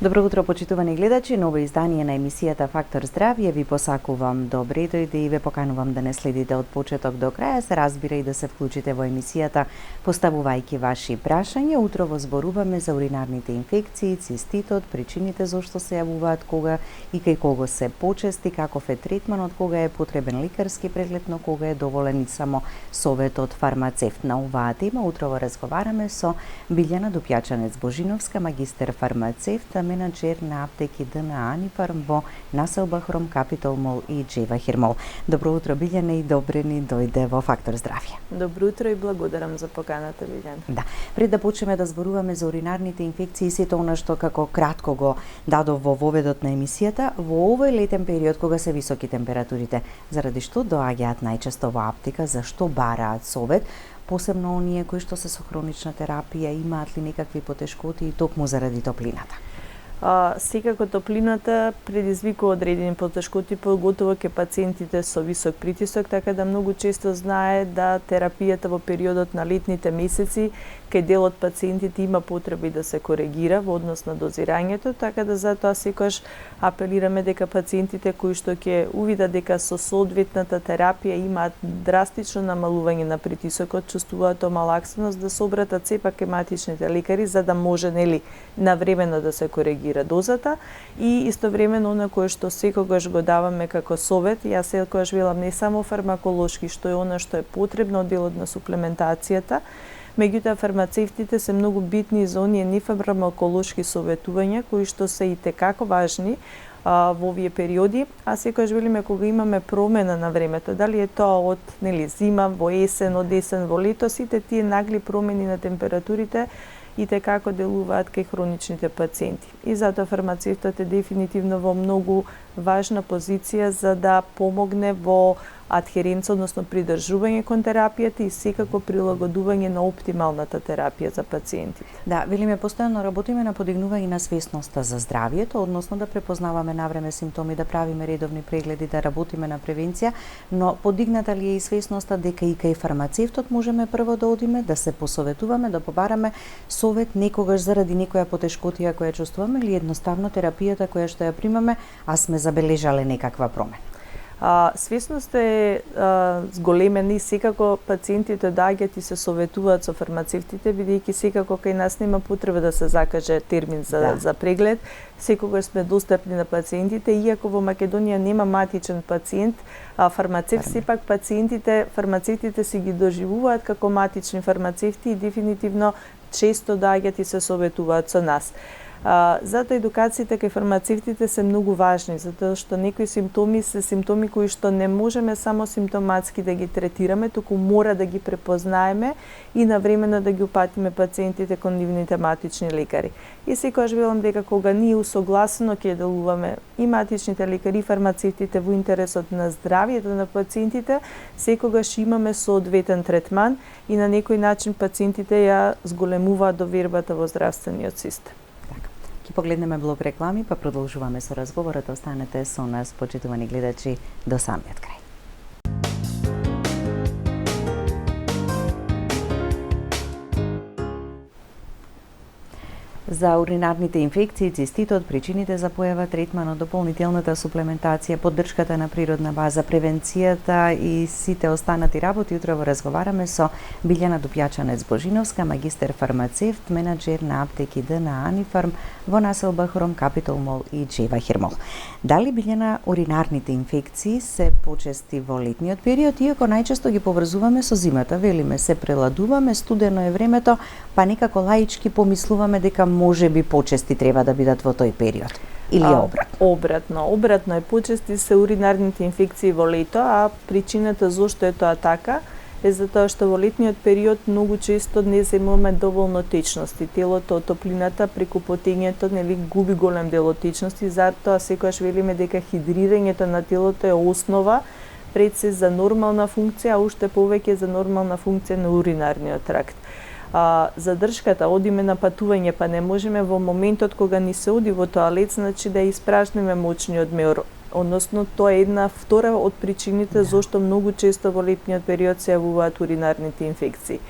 Добро утро, почитувани гледачи. Ново издание на емисијата Фактор здравје ви посакувам добри дојде и ве поканувам да не следите од почеток до крај, се разбира и да се вклучите во емисијата поставувајќи ваши прашања. Утрово зборуваме за уринарните инфекции, циститот, причините зошто се јавуваат, кога и кај кого се почести, каков е третманот, кога е потребен лекарски преглед, но кога е доволен и само совет од фармацевт. На оваа тема утрово разговараме со Билјана Дупјачанец-Божиновска, магистер фармацевт, менаџер на аптеки ДНА Анифарм во населба Хром, Капитол Мол и Джева Хирмол. Добро утро, Билјана, и добре ни дојде во Фактор здравје. Добро утро и благодарам за поканата, Билјана. Да, пред да почнеме да зборуваме за уринарните инфекции, сето она што како кратко го дадов во воведот на емисијата, во овој летен период кога се високи температурите, заради што доаѓаат најчесто во аптека, зашто бараат совет, посебно оние кои што се со хронична терапија, имаат ли некакви потешкоти и токму заради топлината? Секако топлината предизвикува одредени потешкоти, поготово ке пациентите со висок притисок, така да многу често знае да терапијата во периодот на летните месеци кај дел од пациентите има потреба да се коригира во однос на дозирањето, така да затоа секогаш апелираме дека пациентите кои што ќе увидат дека со соодветната терапија имаат драстично намалување на притисокот, чувствуваат омалаксеност, да се обратат сепак кај матичните лекари за да може навремено да се коригира дозата и истовремено она кое што секогаш го даваме како совет, јас секогаш велам не само фармаколошки, што е она што е потребно од делот на суплементацијата, меѓутоа фармацевтите се многу битни за оние нефармаколошки советувања кои што се и текако важни во овие периоди, а секогаш велиме кога имаме промена на времето, дали е тоа од зима во есен, од есен во лето, сите тие нагли промени на температурите и како делуваат кај хроничните пациенти. И затоа фармацевтот е дефинитивно во многу важна позиција за да помогне во адхеренца, односно придржување кон терапијата и секако прилагодување на оптималната терапија за пациентите. Да, велиме постојано работиме на подигнување на свесноста за здравието, односно да препознаваме навреме симптоми, да правиме редовни прегледи, да работиме на превенција, но подигната ли е и свесноста дека и кај фармацевтот можеме прво да одиме, да се посоветуваме, да побараме совет некогаш заради некоја потешкотија која чувствуваме или едноставно терапијата која што ја примаме, а сме забележале некаква промена? Свесност е зголемена и секако пациентите доаѓаат и се советуваат со фармацевтите, бидејќи секако кај нас нема потреба да се закаже термин за преглед. Секогаш сме достапни на пациентите, иако во Македонија нема матичен пациент, фармацевт, сепак фармацевтите си ги доживуваат како матични фармацевти и дефинитивно често доаѓаат и се советуваат со нас. Затоа едукациите кај фармацевтите се многу важни, затоа што некои симптоми се симптоми кои што не можеме само симптоматски да ги третираме, туку мора да ги препознаеме и навремено да ги упатиме пациентите кон нивните матични лекари. И секогаш велам дека кога ние усогласено ќе делуваме и матичните лекари и фармацевтите во интересот на здравието на пациентите, секогаш имаме соодветен третман и на некој начин пациентите ја зголемуваат довербата во здравствениот систем. Ќе погледнеме блок реклами, па продолжуваме со разговорот. Останете со нас, почитувани гледачи, до самиот крај. За уринарните инфекции, циститот, причините за појава, третманот, дополнителната суплементација, поддршката на природна база, превенцијата и сите останати работи, утрово разговараме со Билјана Дупјачанец-Божиновска, магистер фармацевт, менаџер на аптеки ДНА Анифарм во населба Хром, Капитол Мол и Джева Хирмол. Дали, Билјана, уринарните инфекции се почести во летниот период, иако најчесто ги поврзуваме со зимата, велиме се преладуваме, студено е времето, па некако лаички помислуваме дека може би почести треба да бидат во тој период. Или обратно? Обратно е, почести се уринарните инфекции во лето, а причината зошто е тоа така е затоа што во летниот период многу често не земуваме доволно течности. Телото од топлината преку потењето губи голем дел од течности, затоа секогаш велиме дека хидрирањето на телото е основа пред се за нормална функција, а уште повеќе за нормална функција на уринарниот тракт. Задршката, одиме на патување, па не можеме во моментот кога ни се оди во тоалет, значи да испражниме мочниот меор. Односно, тоа е една втора од причините зошто многу често во летниот период се јавуваат уринарните инфекции.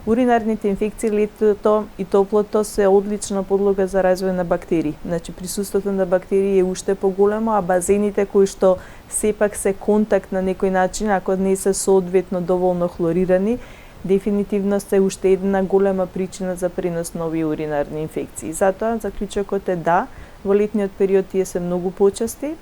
Уринарните инфекции летото и топлото се одлична подлога за развој на бактерии. Значи присуството на бактерии е уште поголемо, а базените кои што сепак се контакт на некој начин, ако не се соодветно доволно хлорирани, дефинитивно се уште една голема причина за пренос на овие уринарни инфекции. Затоа заклучокот е да, во летниот период тие се многу почести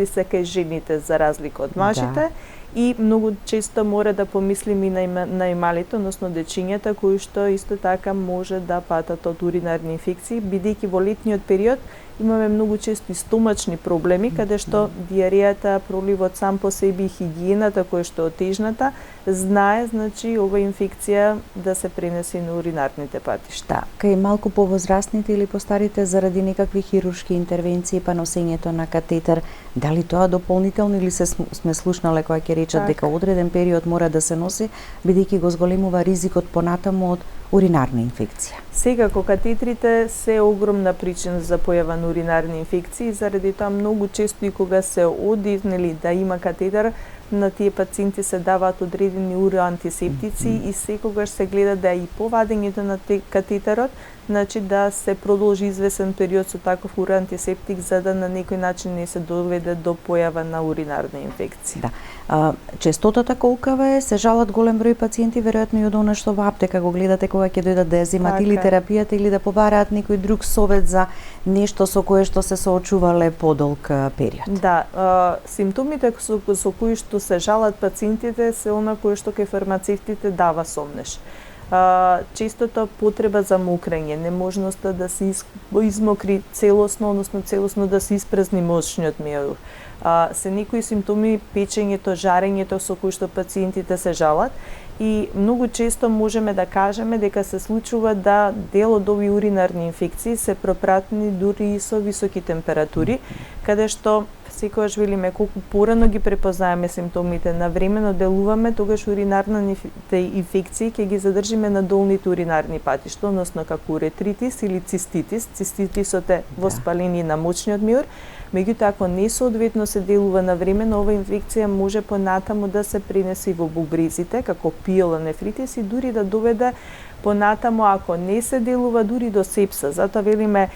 се кај жените за разлика од мажите. И многу често мора да помислим и на ималите, односно дечињата, кои што исто така може да патат од уринарни инфекции, бидејќи во летниот период имаме многу често и стомачни проблеми, каде што диарејата, проливот сам по себе и хигиената која што е отежната, знае, значи, ова инфекција да се пренеси на уринарните патишта. Кај малку повозрастните или постарите заради некакви хируршки интервенции, па носењето на катетер, дали тоа дополнително или сме слушнале која ќе речат дека одреден период мора да се носи, бидејќи го зголемува ризикот понатаму од уринарна инфекција? Секако, катетрите се огромна причина за појава на уринарни инфекции, заради тоа многу често и кога се оди да има катетер, на тие пациенти се даваат одредени уроантисептици и секогаш се гледа да и по вадењето на катетерот, значи да се продолжи извесен период со таков уроантисептик за да на некој начин не се доведе до појава на уринарна инфекција. Да. Честотата колкава е? Се жалат голем број пациенти, веројатно и од она што во аптека го гледате кога ќе дојдат да ја земат или терапијата или да побараат некој друг совет за нешто со кое што се соочувале подолг период. Да, симптомите со кои што се жалат пациентите се она кое што кај фармацевтите дава сомнеш. Честото потреба за мокрење, неможноста да се измокри целосно, односно целосно да се испразни мочниот мејор. Се некои симптоми, печењето, жарењето со кои што пациентите се жалат и многу често можеме да кажеме дека се случува да дел од овие уринарни инфекции се пропратени дури и со високи температури, каде што секогаш велиме колку порано ги препознаеме симптомите, навремено делуваме, тогаш уринарните инфекции ќе ги задржиме на долните уринарни патишта, односно како уретритис или циститис. Циститисот е воспаление на мочниот мејор, меѓутоа ако не соодветно се делува навремено, ова инфекција може понатаму да се пренеси во бубрезите како пиелонефритис и дури да доведе понатаму ако не се делува дури до сепса. Затоа велиме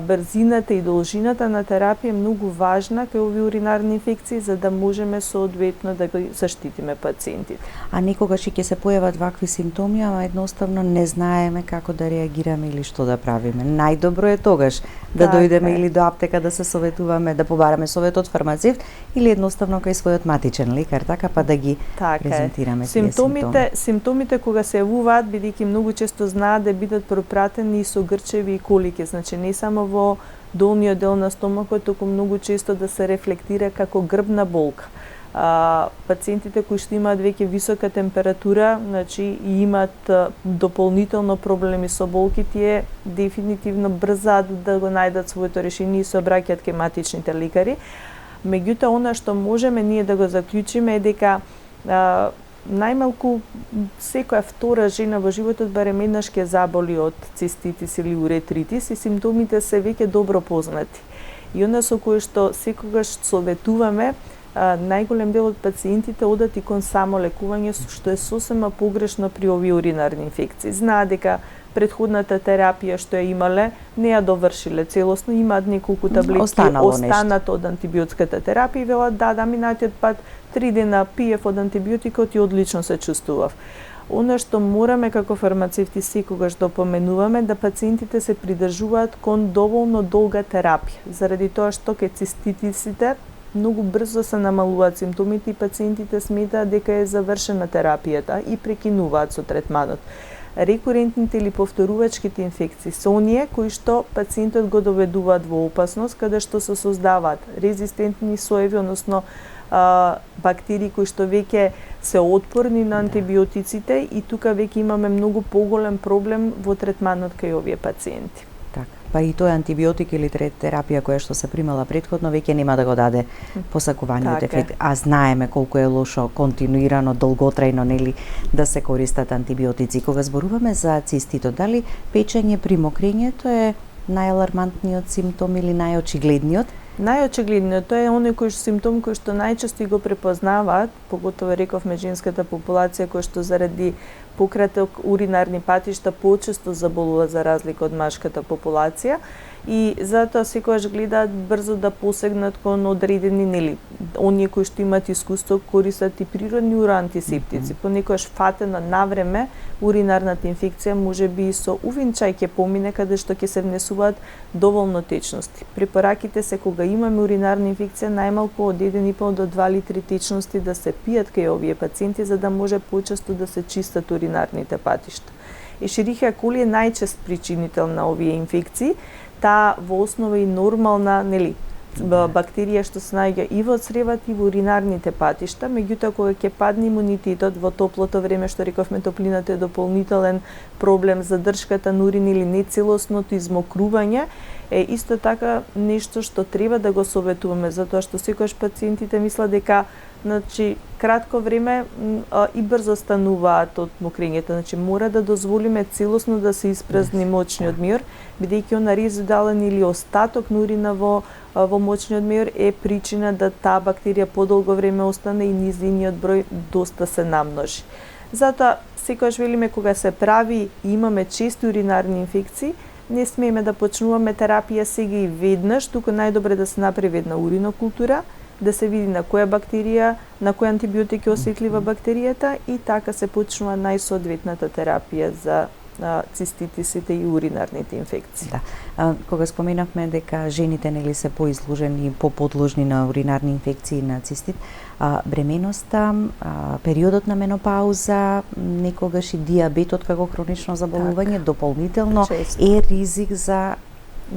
брзината и должината на терапија е многу важна кај овие уринарни инфекции за да можеме соодветно да ги заштитиме пациентите. А некогаш и ќе се појават вакви симптоми, ама едноставно не знаеме како да реагираме или што да правиме. Најдобро е тогаш да дојдеме или до аптека да се советуваме, да побараме совет од фармацевт или едноставно кај својот матичен лекар, така па да ги презентираме тие симптоми. Симптомите кога се јавуваат, бидејќи многу често знаат да бидат пропратени со грчеви и колики, значи не само во долниот дел на стомакот, туку многу често да се рефлектира како грбна болка. Пациентите кои што имаат веќе висока температура, значи и имаат дополнително проблеми со болки, тие дефинитивно брзаат да го најдат своето решение и се обраќаат кај матичните лекари. Меѓутоа, она што можеме ние да го заклучиме е дека најмалку секоја втора жена во животот барем еднаш ќе заболи од циститис или уретритис и симптомите се веќе добро познати. И она со кое што секогаш советуваме, најголем дел од пациентите одат и кон само лекување, што е сосема погрешно при овие уринарни инфекции. Знаат дека претходната терапија што ја имале не ја довршиле целосно, имаат неколку таблетки останато од антибиотската терапија и велат да минатиот пат 3 дена пиев од антибиотикот и одлично се чувствував. Она што мораме како фармацевти секогаш да опоменуваме да пациентите се придржуваат кон доволно долга терапија, заради тоа што кај циститисите многу брзо се намалуваат симптомите и пациентите сметаат дека е завршена терапијата и прекинуваат со третманот. Рекурентните или повторувачките инфекции се оние кои што пациентот го доведуваат во опасност, каде што се создаваат резистентни соеви, односно бактерии кои што веќе се отпорни на антибиотиците и тука веќе имаме многу поголем проблем во третманот кај овие пациенти. Така, па и тој антибиотик или терапија која што се примала претходно веќе нема да го даде посакуваниот ефект, а знаеме колку е лошо континуирано, долготрајно нели да се користат антибиотици. Кога зборуваме за циститот, дали печење при мокрењето е најалармантниот симптом или најочигледниот? Најочигледниот тоа е оној кој симптом кој што најчесто го препознаваат, поготово рековме женската популација кој што заради пократок уринарни патишта почесто заболува за разлика од машката популација и затоа секогаш гледаат брзо да посегнат кон одредени оние кои што имаат искуство користат и природни уроантисептици. Понекогаш фатено навреме уринарната инфекција можеби и со увинчај ќе помине каде што ќе се внесуваат доволно течности. Препораките се кога имаме уринарна инфекција најмалку од 1,5 до 2 литри течности да се пијат кај овие пациенти за да може почесто да се чистат уринарните патишта. Ешерихија коли е најчест причинител на овие инфекции. Таа во основа и нормална, бактерија што се наоѓа и во цревата и во уринарните патишта, меѓутоа кога ќе падне имунитетот во топлото време, што рековме топлината е дополнителен проблем, задршката на урин или нецелосното измокрување, е исто така нешто што треба да го советуваме, затоа што секогаш пациентите мислат дека кратко време и брзо стануваат од мокрењето. Мора да дозволиме целосно да се испразни мочниот мејор, бидејќи она резидуален или остаток на урина во мочниот мејор е причина да таа бактерија подолго време остане и низиниот број доста се намножи. Затоа, секогаш велиме кога се прави и имаме чести уринарни инфекции, не смееме да почнуваме терапија сега и веднаш, туку најдобре да се направи една уринокултура, да се види на која бактерија, на кој антибиотик е осетлива бактеријата и така се почнува најсоодветната терапија за циститисите и уринарните инфекции. Да. Кога споменавме дека жените се поизложени, поподложни на уринарни инфекции на цистит, бременоста, периодот на менопауза, некогаш и диабетот како хронично заболување дополнително е ризик за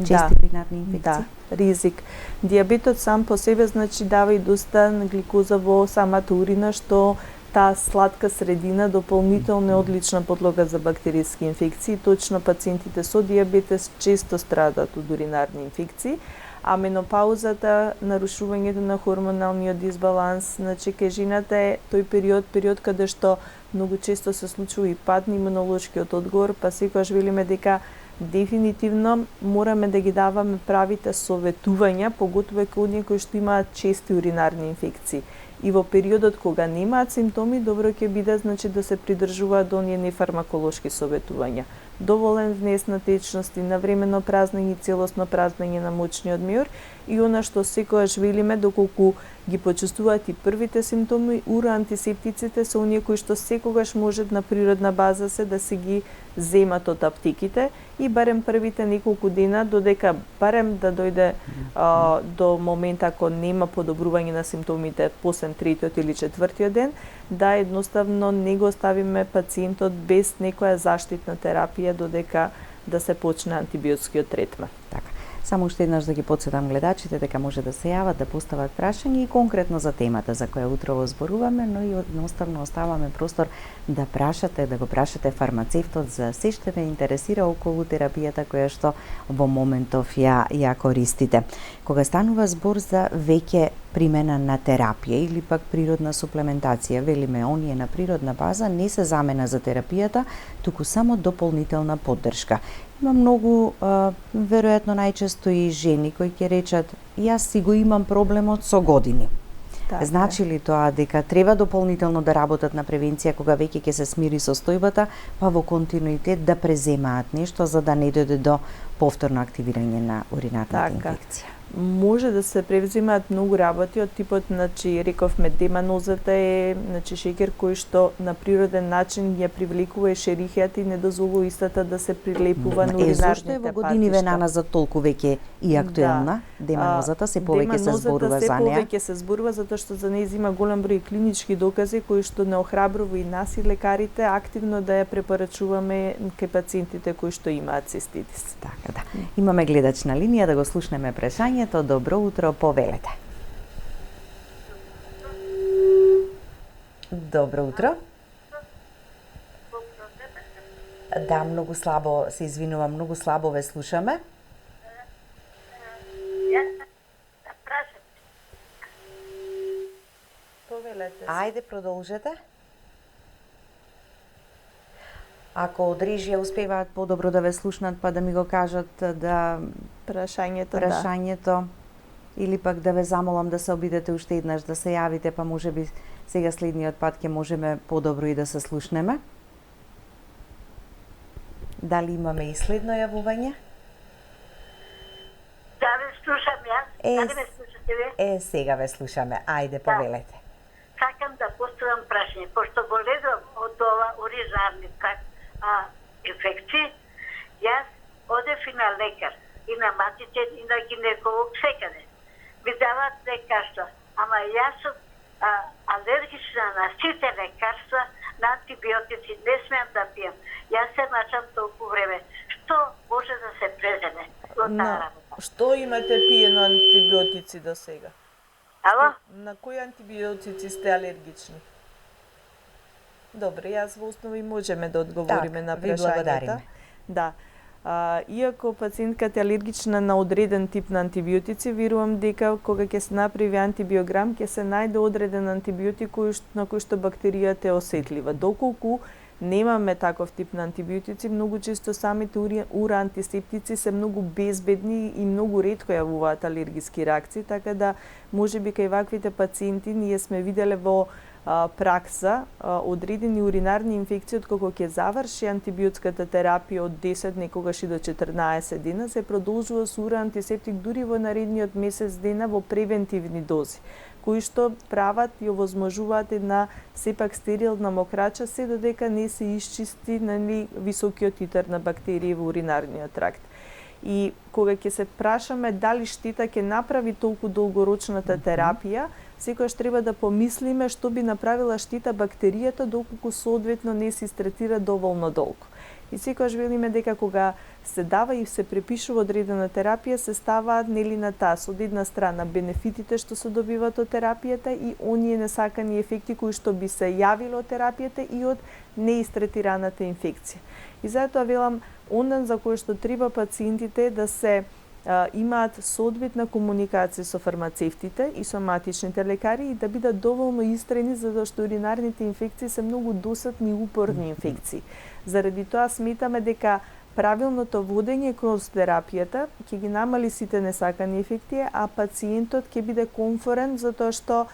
чести уринарни инфекции. Да, ризик. Диабетот сам по себе дава и доста гликоза во самата урина, што таа сладка средина дополнително е одлична подлога за бактериски инфекции. Точно пациентите со диабетес често страдаат од уринарни инфекции, а менопаузата, нарушувањето на хормоналниот дисбаланс, кај жената е тој период каде што многу често се случува и пад на имунолошкиот одговор, па секогаш велиме дека дефинитивно мораме да ги даваме правите советувања, поготово кај оние кои што имаат чести уринарни инфекции. И во периодот кога немаат симптоми, добро ќе биде да се придржуваат до оние нефармаколошки советувања. Доволен внес на течности, навремено празнење и целосно празнење на мочниот мејор и она што секогаш велиме доколку ги почувствуваат и првите симптоми, уроантисептиците се оние кои што секогаш можат на природна база се да се ги земат од аптеките и барем првите неколку дена додека барем да дојде до момента ако нема подобрување на симптомите после третиот или четвртиот ден, да едноставно не го оставиме пациентот без некоја заштитна терапија додека да се почне антибиотскиот третман. Така. Само уште еднаш да ги потсетам гледачите дека може да се јават, да постават прашања и конкретно за темата за која утрово зборуваме, но и едноставно оставаме простор да прашате, да го прашате фармацевтот за се што ве интересира околу терапијата која што во моментов ја користите. Кога станува збор за веќе примена на терапија или пак природна суплементација, велиме оние на природна база не се замена за терапијата, туку само дополнителна поддршка. Има многу, веројатно најчесто и жени кои ќе речат јас си го имам проблемот со години. Так, значи ли тоа дека треба дополнително да работат на превенција кога веќе ќе се смири состојбата, па во континуитет да преземаат нешто за да не дојде до повторно активирање на уринарната инфекција? Може да се превземаат многу работи од типот, рековме деманозата е шеќер кој што на природен начин ја привлекува ешерихијата и не дозволува истата да се прилепува на уринарните патишта. Зошто е во годиниве наназад толку веќе и актуелна деманозата, се повеќе се зборува за неа? Деманозата се повеќе се зборува затоа што за неја има голем број клинички докази кои што не охрабрува и нас и лекарите активно да ја препорачуваме кај пациентите кои што имаат циститис. Така да. Имаме гледач на линија, да го слушнеме прашањето. Добро утро, повелете. Добро утро. Да, многу слабо, се извинувам, многу слабо ве слушаме. Повелете. Ајде, продолжете. Ако од режија успеваат подобро да ве слушнат, па да ми го кажат да Прашањето. или пак да ве замолам да се обидете уште еднаш да се јавите, па можеби сега следниот пат ќе можеме подобро и да се слушнеме. Дали имаме и следно јавување? Да, ве слушам јас. Дали ме слушате ве? Сега ве слушаме. Ајде, повелете. Сакам да поставам прашање, пошто боледувам од ова уринарни инфекции, јас одев и на лекар, и на матичен, и на гинеколог, секаде. Ми дават лекарства, ама јас сум алергична на сите лекарства, на антибиотици, не смеам да пијам. Јас се мачам толку време. Што може да се преземе од таа работа? Што имате пиено антибиотици до сега? Ало? На кои антибиотици сте алергични? Добре, јас во основа и можеме да одговориме на ви прашањата. благодариме. Да. Иако пациентката е алергична на одреден тип на антибиотици, верувам дека кога ќе се направи антибиограм, ќе се најде одреден антибиотик на кој што бактеријата е осетлива. Доколку немаме таков тип на антибиотици, многу често самите ура-антисептици се многу безбедни и многу ретко јавуваат алергиски реакции, така да можеби кај ваквите пациенти ние сме виделе во пракса одредени уринарни инфекции откако ќе заврши антибиотската терапија од 10 некогаш и до 14 дена, се продолжува со ура-антисептик дури во наредниот месец дена во превентивни дози, кои што прават и овозможуваат една сепак стерилна мокрача се додека не се исчисти високиот титар на бактерии во уринарниот тракт. И кога ќе се прашаме дали штета ќе направи толку долгорочната терапија, секогаш треба да помислиме што би направила штета бактеријата доколку соодветно не се истретира доволно долго. И секогаш велиме дека кога се дава и се препишува одредена терапија, се ставаат нели на таз од една страна бенефитите што се добиваат од терапијата и оние несакани ефекти кои што би се јавиле од терапијата и од неистретираната инфекција. И затоа велам, ондан за кој што треба пациентите да се имаат соодветна комуникација со фармацевтите и со матичните лекари и да бидат доволно истрени, затоа што уринарните инфекции се многу досадни и упорни инфекции. Заради тоа сметаме дека правилното водење кроз терапијата ќе ги намали сите несакани ефекти, а пациентот ќе биде комфорен затоа што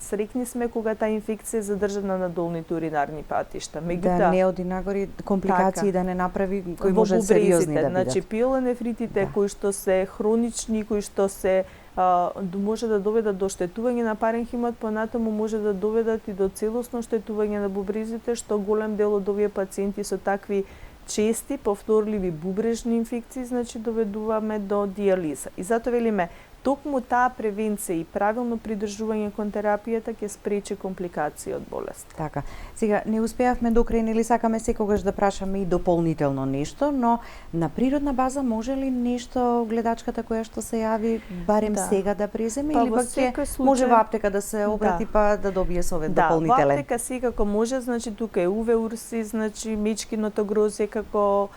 срекни сме кога таа инфекција е задржана на долните уринарни патишта. Да не оди нагоре компликации, да не направи кои може сериозни да бидат. Значи пиелонефритите кои што се хронични, кои што се може да доведат до оштетување на паренхимот, понатаму може да доведат и до целосно оштетување на бубрезите, што голем дел од овие пациенти со такви чести повторливи бубрежни инфекции, значи доведуваме до диализа. И затоа велиме, токму таа превенција и правилно придржување кон терапијата ќе спречи компликации од болест. Така. Сега не успеавме до крај, нели сакаме секогаш да прашаме и дополнително нешто, но на природна база може ли нешто гледачката која што се јави барем сега да преземе или пак ќе може во аптека да се обрати па да добие совет дополнителен? Да, во аптека секако може, значи тука е УВ урси, значи мечкиното грозје како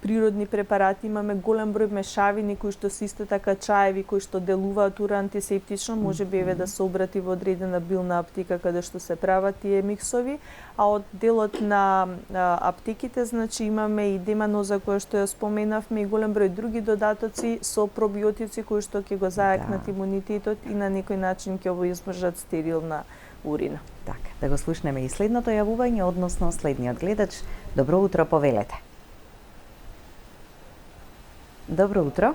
природни препарати, имаме голем број мешавини кои што се исто така чаеви кои што делуваат ура-антисептично, може би да се обрати во одредена билна аптека каде што се прават тие миксови, а од делот на аптеките значи имаме и деманоза која што ја споменавме и голем број други додатоци со пробиотици кои што ќе го зајакнат имунитетот и на некој начин ќе овозможат стерилна урина. Така, да го слушнеме и следното јавување, односно следниот гледач. Добро утро, повелете. Добро утро.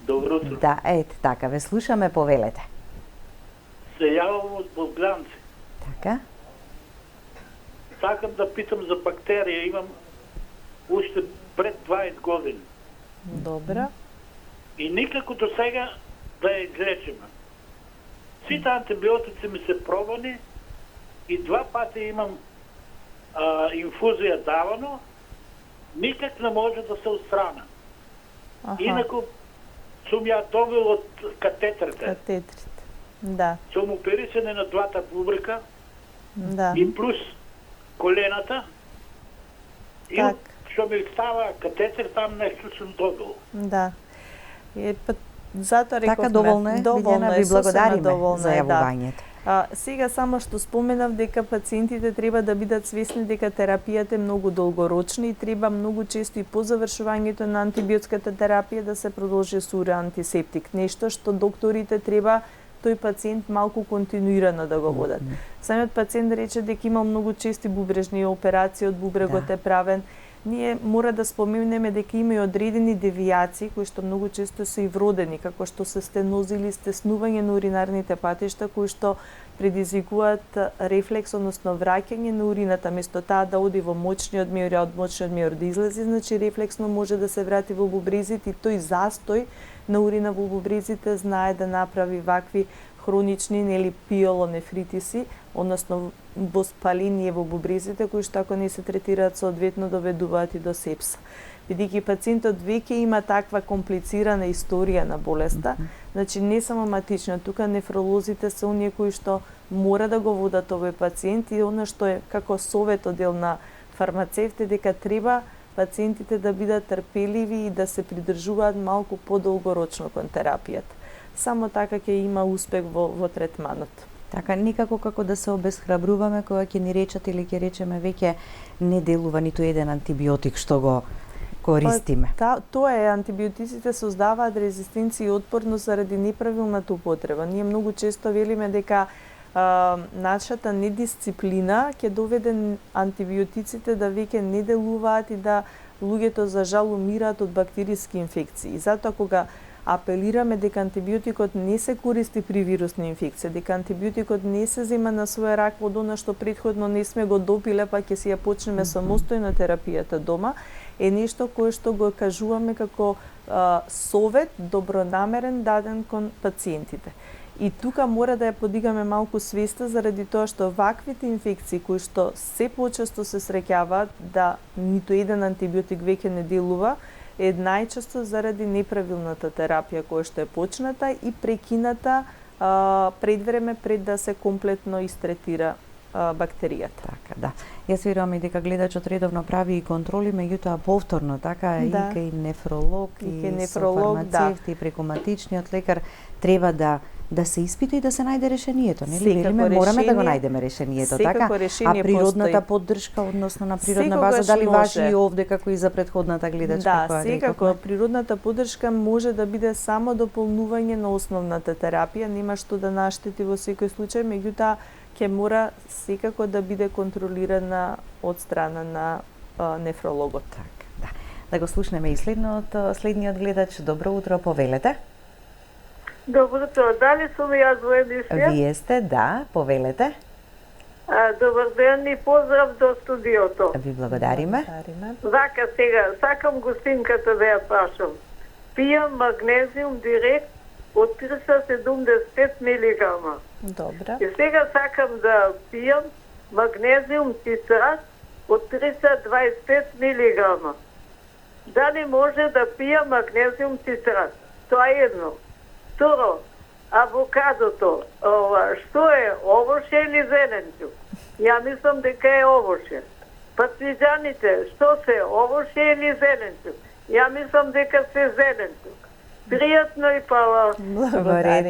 Добро утро. Да, ете, така, ве слушаме, повелете. Се јавам од Болгранци. Така. Сакам да питам за бактерија, имам уште пред 20 години. Добра. И никако до сега да ја излечиме. Сите антибиотици ми се пробани и 2 пати имам инфузија давано, никак не може да се устрана. Инаку сум ја добил од катетрите. Катетрите, да. Сум оперисане на двата бубрека и плюс колената. И што ми става катетер, там нешто сум добил. Да. Затоа рековме, така доволно е, ви благодариме за јавувањето. Сега само што споменав дека пациентите треба да бидат свесни дека терапијата е многу долгорочна и треба многу често и по завршувањето на антибиотската терапија да се продолжи со антисептик, нешто што докторите треба тој пациент малку континуирано да го водат. Самиот пациент рече дека има многу чести бубрежни операции, од бубрегот е правен. Ние мора да споменеме дека има и одредени девијации кои што многу често се и вродени, како што се стенози или стеснување на уринарните патишта кои што предизвикуваат рефлекс, односно враќање на урината, место таа да оди во моќниот мејор, од моќниот мејор да излезе, значи рефлексно може да се врати во бубрезите и тој застој на урина во бубрезите знае да направи вакви хронични или пиелонефритиси, односно воспаление во бубрезите кои што ако не се третираат соодветно доведуваат и до сепса. Бидејќи пациентот веќе има таква комплицирана историја на болеста, значи не само матично, тука нефролозите се оние кои што мора да го водат овој пациент и она што е како совет од дел на фармацевте дека треба пациентите да бидат трпеливи и да се придржуваат малку подолгорочно кон терапијата. Само така ќе има успех во третманот. Така, никако како да се обесхрабруваме кога ќе ни речат или ќе речеме веќе не делува ниту еден антибиотик што го користиме. Тоа е, антибиотиците создаваат резистенција и отпорност заради неправилната употреба. Ние многу често велиме дека нашата недисциплина ќе доведе антибиотиците да веќе не делуваат и да луѓето за жал умираат од бактериски инфекции. И затоа кога апелираме дека антибиотикот не се користи при вирусни инфекции, дека антибиотикот не се зема на своја рака од она што претходно не сме го допиле, па ќе си ја почнеме самостојно терапијата дома, е нешто кое што го кажуваме како совет добронамерен даден кон пациентите. И тука мора да ја подигаме малку свеста заради тоа што ваквите инфекции кои што се почесто се среќаваат да ниту еден антибиотик веќе не делува, е најчесто заради неправилната терапија која што е почната и прекината пред време пред да се комплетно истретира бактеријата. Така, да. Јас верувам и дека гледачот редовно прави и контроли, меѓутоа повторно, така, и кај нефролог, и со фармацевт, и преку матичниот лекар, треба да се испита и да се најде решението, нели? Велиме, мораме да го најдеме решението, така? А природната поддршка, односно на природна база, дали важи и овде како и за претходната гледачка која секако, природната поддршка може да биде само дополнување на основната терапија, нема што да наштети во секој случај, меѓутоа ќе мора секако да биде контролирана од страна на нефрологот. Да. Да го слушнеме и следниот гледач. Добро утро, повелете. Добро утро, дали сум јас во емисија? Вие сте, да, повелете. Добар ден и поздрав до студиото. Ви благодариме. Вака сега, сакам гостинката да ја прашам. Пијам магнезиум директ од 375 милиграма. Добра. И сега сакам да пијам магнезиум цитрат од 325 милиграма. Дали може да пијам магнезиум цитрат? Тоа е едно. Второ, авокадото, што е, овоше или зеленчук? Ја мислам дека е овоше. Пацлиџаните, што се, овоше или зеленчук? Ја мислам дека се зеленчук. Пријатно и пала.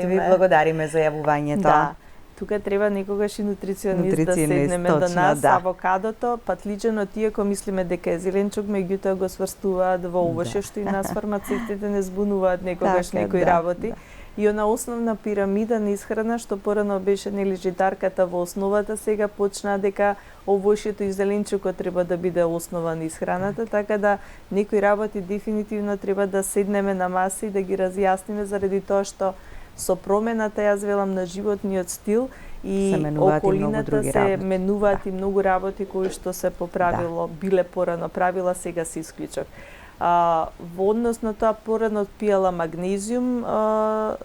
Ви благодариме за јавувањето. Да. Тука треба некогаш и нутриционист да седнеме до нас. Да. Авокадото, патлиџанот, иако мислиме дека е зеленчук, меѓутоа го сврстуваат во овоше, што и нас фармацевтите не збунуваат некогаш некои работи. И она основна пирамида на исхрана што порано беше нели житарката во основата, сега почна дека овошето и зеленчукот треба да биде основа на исхраната, така да некои работи дефинитивно треба да седнеме на маса и да ги разјасниме заради тоа што со промената, јас велам, на животниот стил и околината се менуваат и многу работи кои што се по правило биле порано правила, сега се исклучок. Во однос на тоа, порано пиела магнезиум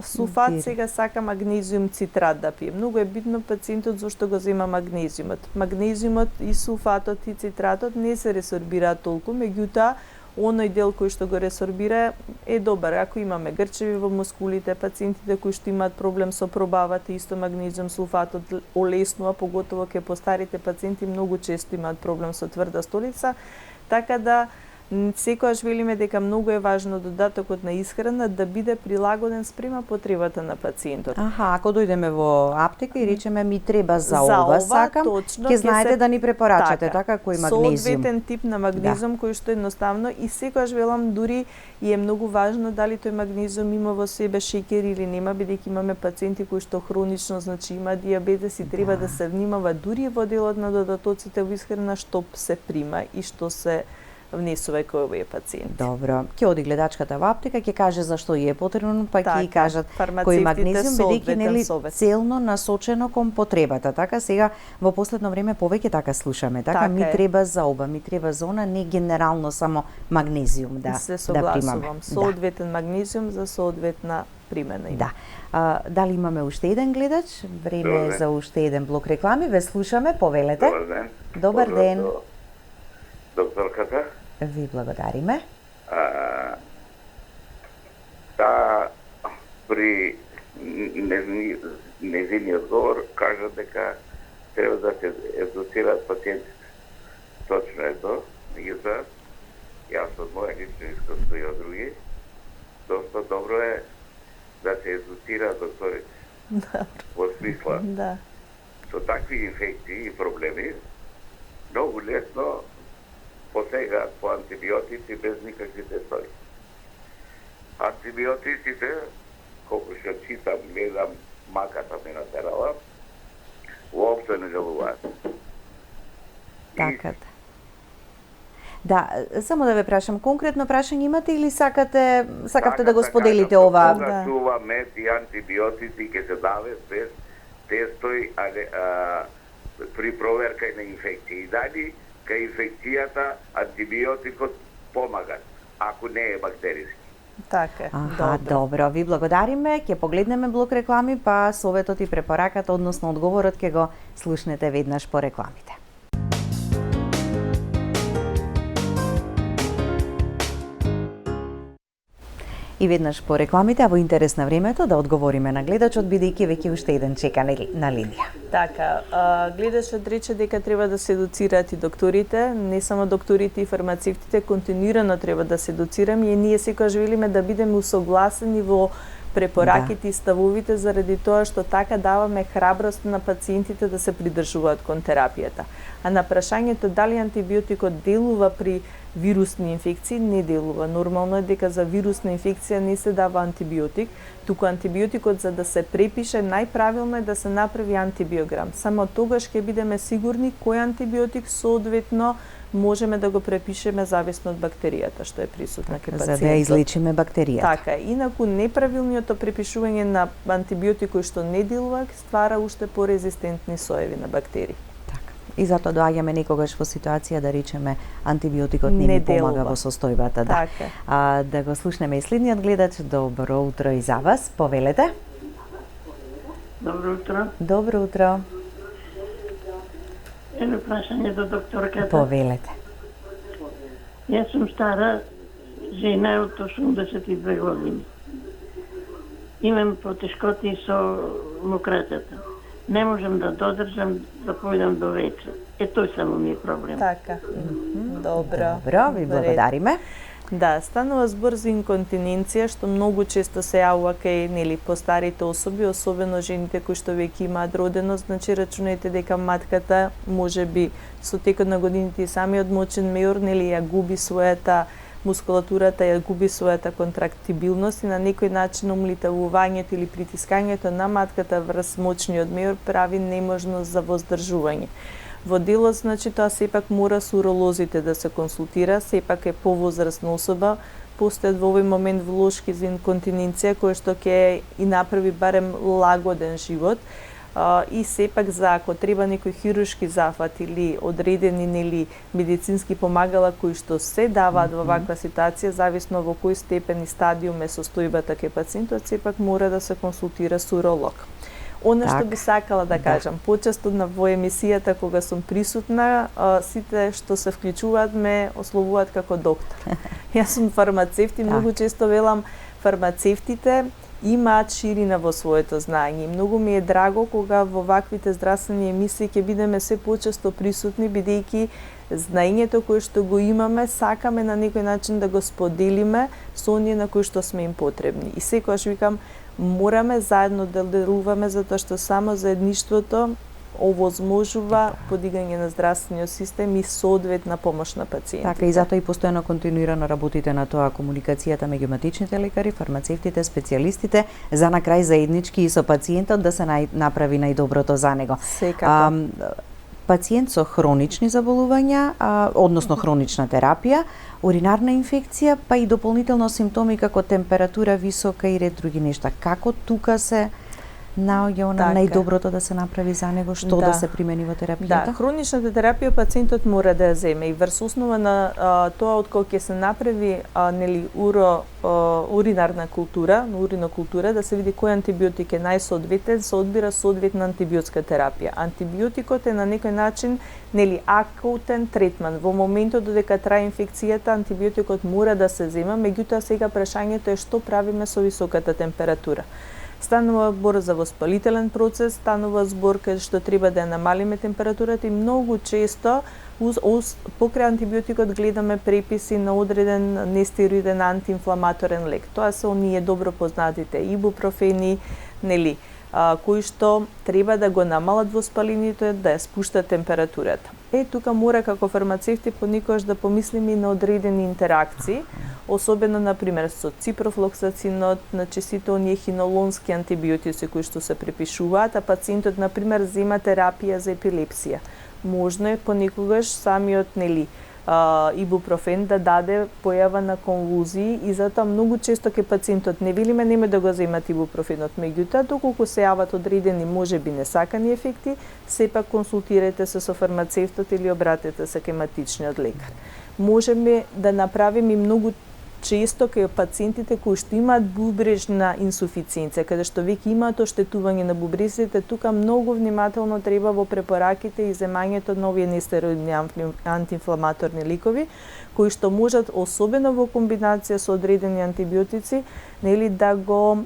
сулфат, сега сака магнезиум цитрат да пие. Многу е битно пациентот зошто го зема магнезиумот. Магнезиумот и сулфатот и цитратот не се ресорбираат толку, меѓутоа оној дел кој што го ресорбира е добар. Ако имаме грчеви во мускулите, пациентите кои што имаат проблем со пробавата, исто магнезиум сулфатот олеснува, поготово кај постарите пациенти многу често имаат проблем со тврда столица, така да Секогаш велиме дека многу е важно додатокот на исхрана да биде прилагоден спрема потребата на пациентот. Ако дојдеме во аптека и речеме ми треба за ова сакам, ќе знаете да ни препорачате така кој магнезиум. Соодветен тип на магнезиум кој што едноставно и секогаш велам дури и е многу важно дали тој магнезиум има во себе шеќер или нема, бидејќи имаме пациенти кои што хронично има дијабетес и треба да се внимава дури во делот на додатоците во исхрана што се прима и што се внесува кој овие пациенти. Добро, ќе оди гледачката во аптека, ќе каже зашто е потребно, па ќе кажат кој магнезиум, бидејќи нели целно насочено кон потребата. Така сега во последно време повеќе така слушаме, така ми треба за ова, ми треба за она, не генерално само магнезиум да примаме. Соодветен магнезиум за соодветна примена има. Да. Дали имаме уште еден гледач? Време е за уште еден блок реклами. Ве слушаме, повелете. Добар ден. Добар ден. Докторката. Ви благодариме. При незиниот говор кажа дека треба да се едуцираат пациентите. Точно е тоа. Меѓутоа, јас од моја лично искуство и од други, доста добро е да се едуцираат докторите. Во смисла, со такви инфекции и проблеми, многу лесно посегаат по антибиотици без никакви тестови. Антибиотиците, колку што читам, гледам, маката ме натерала, уопшто не делуваат. Така. Да, само да ве прашам, конкретно прашање имате или сакавте да го споделите ова? Кога чува мед и антибиотици ќе се даве без тестови при проверка на инфекција. И дали кај инфекцијата антибиотикот помагат, ако не е бактериски. Така, добро, ви благодариме, ќе погледнеме блок реклами, па советот и препораката, односно одговорот ќе го слушнете веднаш по рекламите. И веднаш по рекламите, а во интерес на времето да одговориме на гледачот, бидејќи веќе уште еден чека на линија. Така, гледачот рече дека треба да се едуцираат и докторите, не само докторите и фармацевтите, континуирано треба да се едуцираме и ние секогаш велиме да бидеме усогласени во препораките и ставовите заради тоа што така даваме храброст на пациентите да се придржуваат кон терапијата. А на прашањето дали антибиотикот делува при вирусни инфекции, не делува. Нормално е дека за вирусна инфекција не се дава антибиотик, туку антибиотикот за да се препише најправилно е да се направи антибиограм. Само тогаш ќе бидеме сигурни кој антибиотик соодветно можеме да го препишеме зависно од бактеријата што е присутна кај пациентот. За да ја излечиме бактеријата. Така, инаку неправилното препишување на антибиотик кој што не делува ствара уште порезистентни соеви на бактерии. И затоа доаѓаме некогаш во ситуација да речеме антибиотикот не ни помага во состојбата. Да. Да го слушнеме и следниот гледач. Добро утро и за вас. Повелете. Добро утро. Добро утро. Едно прашање до докторката. Повелете. Јас сум стара жена од 82 години. Имам потешкоти со мократата. Не можам да додржам да појдам до вечер. Тој само ми е проблем. Така. Добро. Добро, ви благодариме. Да, станува збор за инконтиненција, што многу често се јавува кај постарите особи, особено жените кои што веќе имаат роденост, значи рачунајте дека матката можеби со текот на годините и самиот мочен меор ја губи својата мускулатурата, ја губи својата контрактибилност и на некој начин умлитавувањето или притискањето на матката врз мочниот меор прави неможност за воздржување. Во делот, значи, тоа сепак мора со уролозите да се консултира, сепак е повозрастна особа, постојат во овој момент влошки за инконтиненција кој што ќе и направи барем лагоден живот. И сепак за ако треба некој хируршки зафат или одредени медицински помагала кои што се даваат во ваква ситуација, зависно во кој степен и стадиум е состојбата кај пациентот, сепак мора да се консултира со уролог. Она што би сакала да кажам, почесто во емисијата кога сум присутна, сите што се вклучуваат ме ословуваат како доктор. Јас сум фармацевт и многу често велам фармацевтите имаат ширина во своето знаење. Многу ми е драго кога во ваквите здравствени емисии ќе бидеме се почесто присутни, бидејќи знаењето кое што го имаме, сакаме на некој начин да го споделиме со оние на кои што сме им потребни. И секогаш викам, мораме заедно да делуваме, затоа што само заедништвото овозможува подигање на здравствениот систем и соодветна помош на пациентите. Така, и затоа и постојано континуирано работите на тоа, комуникацијата меѓу матичните лекари, фармацевтите, специјалистите, за на крај заеднички и со пациентот да се направи најдоброто за него. Секако. Пациент со хронични заболувања, односно хронична терапија, уринарна инфекција, па и дополнително симптоми како температура висока и ред други нешта. Како тука се наоѓа најдоброто да се направи за него, што да се примени во терапијата? Да, хроничната терапија пациентот мора да ја земе и врз основа на тоа откако ќе се направи уринарна култура, уринокултура, да се види кој антибиотик е најсоодветен, се одбира соодветна антибиотска терапија. Антибиотикот е на некој начин акутен третман. Во моментот додека трае инфекцијата, антибиотикот мора да се зема, меѓутоа сега прашањето е што правиме со високата температура. Станува збор за воспалителен процес, станува збор кај што треба да ја намалиме температурата и многу често покрај антибиотикот гледаме преписи на одреден нестероиден антиинфламаторен лек. Тоа се оние добро познатите ибупрофени, кои што треба да го намалат воспалението, да ја спуштат температурата. Тука мора како фармацевти понекогаш да помислиме и на одредени интеракции, особено например со ципрофлоксацинот, сите оние хинолонски антибиотици кои што се препишуваат, а пациентот например зема терапија за епилепсија. Можно е понекогаш самиот ибупрофен да даде појава на конвулзии и затоа многу често ке пациентот не велиме нема да го земат ибупрофенот, меѓутоа доколку се јават одредени можеби несакани ефекти, сепак консултирајте се со фармацевтот или обратете се кај матичниот лекар. Можеме да направиме многу често кај пациентите кои што имаат бубрежна инсуфициенција, каде што веќе имаат оштетување на бубрезите, тука многу внимателно треба во препораките и земањето на овие нестероидни антиинфламаторни лекови, кои што можат, особено во комбинација со одредени антибиотици, да го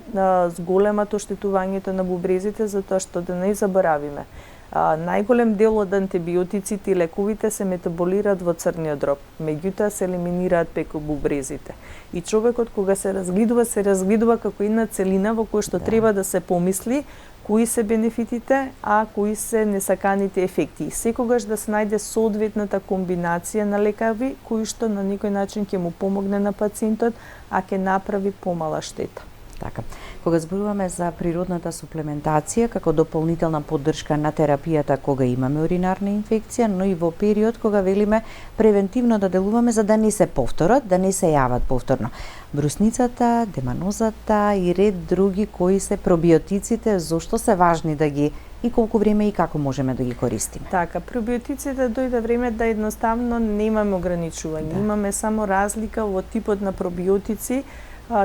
зголемат оштетувањето на бубрезите, затоа што да не заборавиме. Најголем дел од антибиотиците и лековите се метаболираат во црниот дроб, меѓутоа се елиминираат преку бубрезите. И човекот кога се разгледува како една целина во која што треба да се помисли кои се бенефитите, а кои се несаканите ефекти. И секогаш да се најде соодветната комбинација на лекави кои што на некој начин ќе му помогне на пациентот, а ќе направи помала штета. Така. Кога зборуваме за природната суплементација како дополнителна поддршка на терапијата кога имаме уринарна инфекција, но и во период кога велиме превентивно да делуваме за да не се повторат, да не се јават повторно. Брусницата, деманозата и ред други кои се пробиотиците, зошто се важни да ги и колку време и како можеме да ги користиме? Така, пробиотиците дојде време да едноставно немаме ограничување. Имаме само разлика во типот на пробиотици,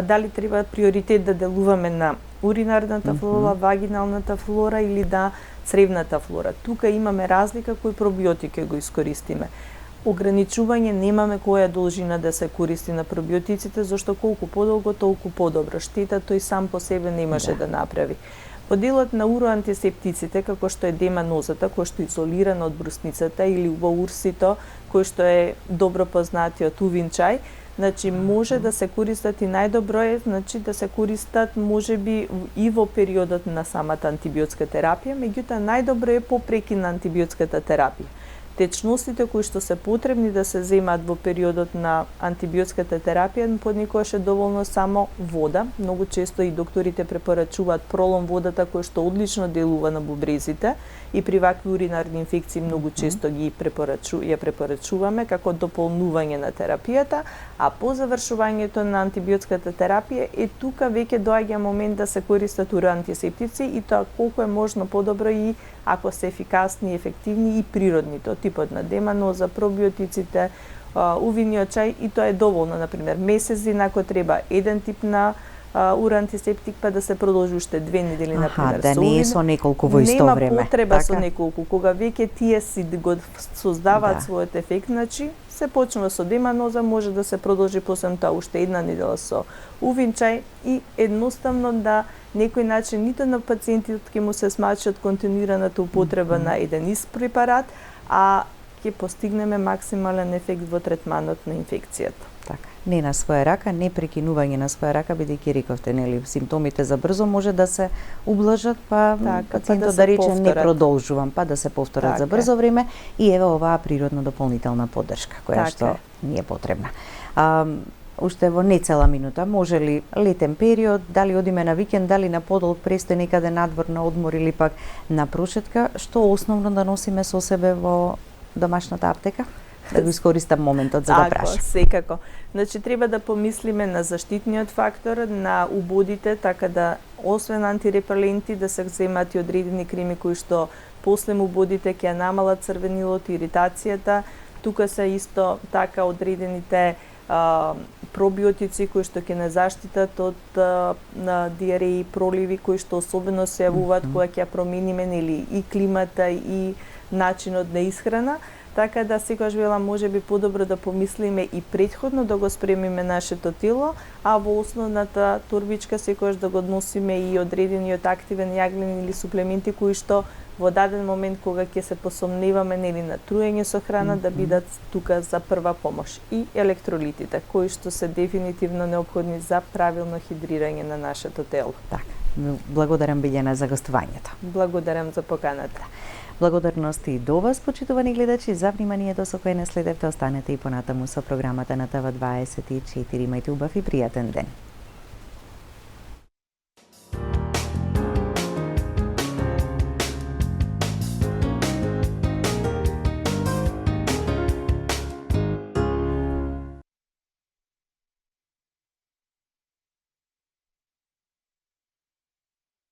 дали треба приоритет да делуваме на уринарната флора, вагиналната флора или да цревната флора. Тука имаме разлика кој пробиотик ќе го искористиме. Ограничување немаме која должина да се користи на пробиотиците, зашто колку подолго, толку подобро. Штета тој сам по себе не може да направи. Поделот на уроантисептиците, како што е деманозата, кој што е изолирана од брусницата, или убаурсито, кој што е добро познатиот увин чај, може да се користат и најдобро е да се користат можеби и во периодот на самата антибиотска терапија, меѓутоа најдобро е по прекина антибиотската терапија. Течностите кои што се потребни да се земаат во периодот на антибиотската терапија, понекогаш е доволно само вода. Многу често и докторите препорачуваат пролом водата кој што одлично делува на бубрезите и при вакви уринарни инфекции многу често ги препорачуваме како дополнување на терапијата, а по завршувањето на антибиотската терапија тука веќе доаѓа момент да се користат уроантисептици и тоа колку е можно подобро и ако се ефикасни, ефективни и природни, тоа типот на деманоза, пробиотиците, увиниот чај и тоа е доволно, например, месец ден ако треба еден тип на уроантисептик па да се продолжи уште 2 недели, например. Да не е со неколку во исто време. Нема потреба со неколку, кога веќе тие си го создаваат својот ефект, се почнува со деманоза, може да се продолжи после тоа уште една недела со увин чај и едноставно да некој начин нито на пациентот ќе му се смачат континуираната употреба на еден ист препарат, а ќе постигнеме максимален ефект во третманот на инфекцијата. Така, не на своја рака, не прекинување на своја рака, бидејќи рековте, нели, симптомите за брзо може да се ублажат, па пациентот да рече не продолжувам, па да се повторат за брзо време и еве оваа природна дополнителна поддршка која што ни е потребна. Уште во не цела минута, може ли летен период, дали одиме на викенд, дали на подолг престој некаде надвор на одмор или пак на прошетка, што основно да носиме со себе во домашната аптека? Да го искористам моментот за да прашам. Секако. Значи, треба да помислиме на заштитниот фактор, на убодите, така да, освен антирепеленти, да се земат и одредени креми кои што после убодите ќе намалат црвенилото, иритацијата. Тука се исто така одредените пробиотици кои што ќе не заштитат од диареи, проливи, кои што особено се јавуваат кога ќе промениме или и климата и начинот на исхрана. Така да секогаш велам можеби подобро да помислиме и претходно да го спремиме нашето тело, а во основната турбичка секогаш да го носиме и одредениот активен јаглен или суплементи кои што во даден момент кога ќе се посомневаме нели на труење со храна да бидат тука за прва помош, и електролитите кои што се дефинитивно неопходни за правилно хидрирање на нашето тело. Така. Благодарам Билјана за гостувањето. Благодарам за поканата. Благодарности и до вас, почитувани гледачи, за вниманието со кое не следевте. Останете и понатаму со програмата на ТВ24. Имајте убав и пријатен ден.